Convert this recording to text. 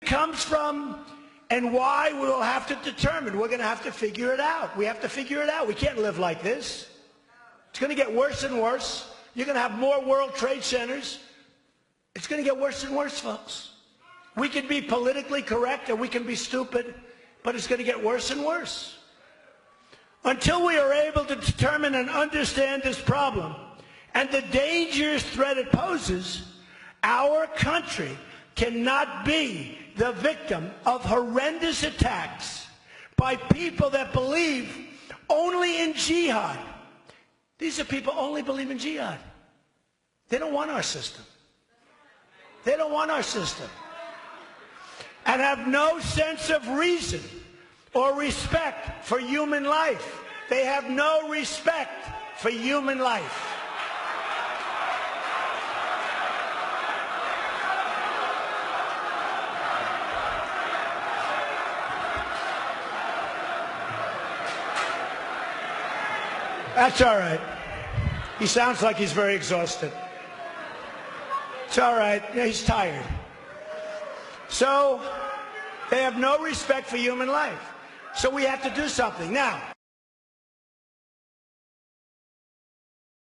comes from and why we'll have to determine. We're going to have to figure it out. We have to figure it out. We can't live like this. It's going to get worse and worse. You're going to have more World Trade Centers. It's going to get worse and worse, folks. We can be politically correct or we can be stupid, but it's going to get worse and worse. Until we are able to determine and understand this problem and the dangerous threat it poses, our country cannot be the victim of horrendous attacks by people that believe only in jihad. These are people who only believe in jihad. They don't want our system. They don't want our system. And have no sense of reason or respect for human life. They have no respect for human life. That's all right. He sounds like he's very exhausted. It's all right. Yeah, he's tired. So they have no respect for human life. So we have to do something. Now,